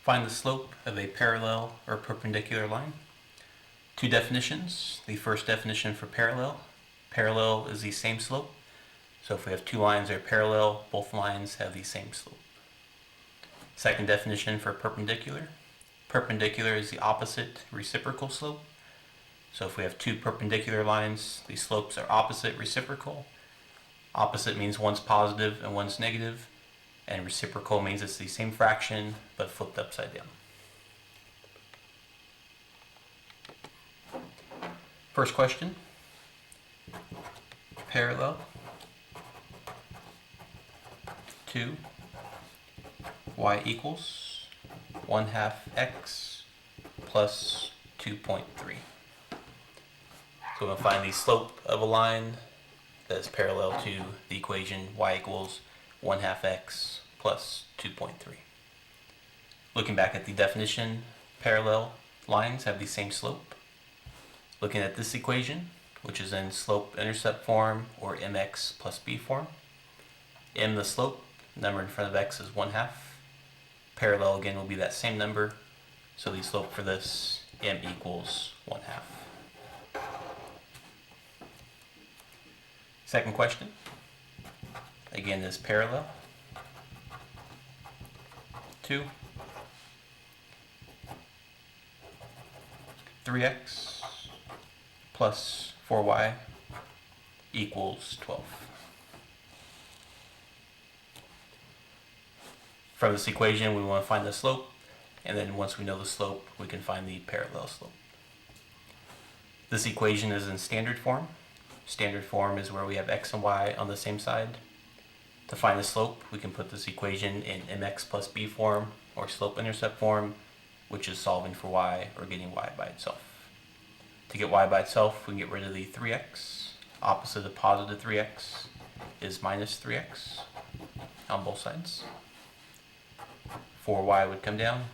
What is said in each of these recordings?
Find the slope of a parallel or perpendicular line. Two definitions. The first definition for parallel. Parallel is the same slope. So if we have two lines that are parallel, both lines have the same slope. Second definition for perpendicular. Perpendicular is the opposite reciprocal slope. So if we have two perpendicular lines, the slopes are opposite reciprocal. Opposite means one's positive and one's negative, and reciprocal means it's the same fraction but flipped upside down. First question. Parallel to y equals 1/2 x plus 2.3. So we'll find the slope of a line that is parallel to the equation y equals 1/2 x plus 2.3. Looking back at the definition, parallel lines have the same slope. Looking at this equation, which is in slope-intercept form or mx plus b form, m the slope, number in front of x is 1/2. Parallel again will be that same number, so the slope for this, m equals 1/2. Second question, again is parallel to 3x plus 4y equals 12. From this equation, we want to find the slope, and then once we know the slope, we can find the parallel slope. This equation is in standard form. Standard form is where we have x and y on the same side. To find the slope, we can put this equation in mx plus b form or slope-intercept form, which is solving for y or getting y by itself. To get y by itself, we can get rid of the 3x. Opposite of positive 3x is minus 3x on both sides. 4y would come down.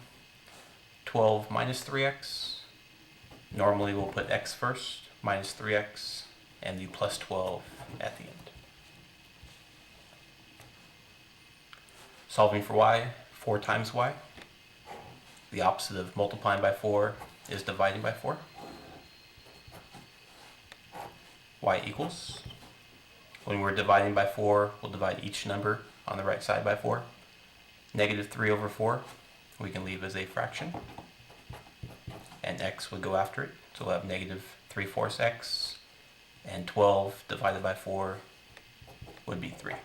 12 minus 3x. Normally we'll put x first, minus 3x, and the plus 12 at the end. Solving for y, 4 times y. The opposite of multiplying by 4 is dividing by 4. Y equals, when we're dividing by 4, we'll divide each number on the right side by 4. Negative 3 over 4, we can leave as a fraction. And x would go after it, so we'll have negative 3/4 x, and 12 divided by 4 would be 3.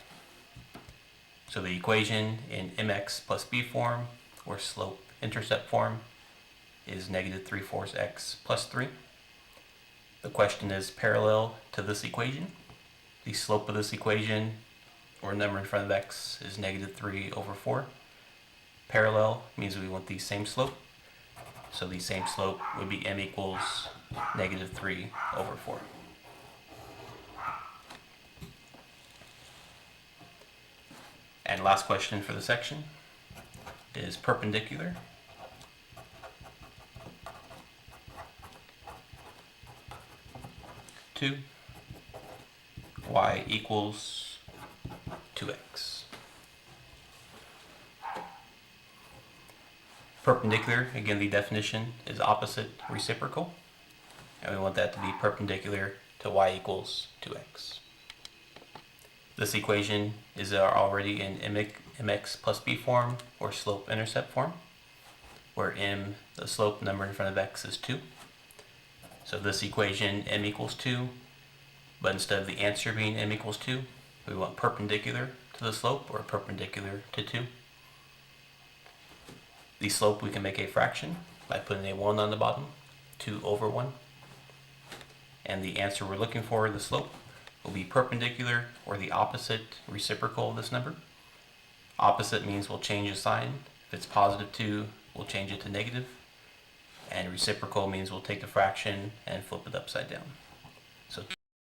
So the equation in mx plus b form, or slope-intercept form, is negative 3/4 x plus 3. The question is parallel to this equation. The slope of this equation, or number in front of x, is negative 3 over 4. Parallel means we want the same slope. So the same slope would be m equals negative 3 over 4. And last question for the section is perpendicular to y equals 2x. Perpendicular, again the definition is opposite reciprocal, and we want that to be perpendicular to y equals 2x. This equation is already in mx plus b form or slope-intercept form, where m, the slope number in front of x, is 2. So this equation, m equals 2, but instead of the answer being m equals 2, we want perpendicular to the slope or perpendicular to 2. The slope we can make a fraction by putting a 1 on the bottom, 2 over 1. And the answer we're looking for, the slope, will be perpendicular or the opposite reciprocal of this number. Opposite means we'll change the sign. If it's positive 2, we'll change it to negative. And reciprocal means we'll take the fraction and flip it upside down.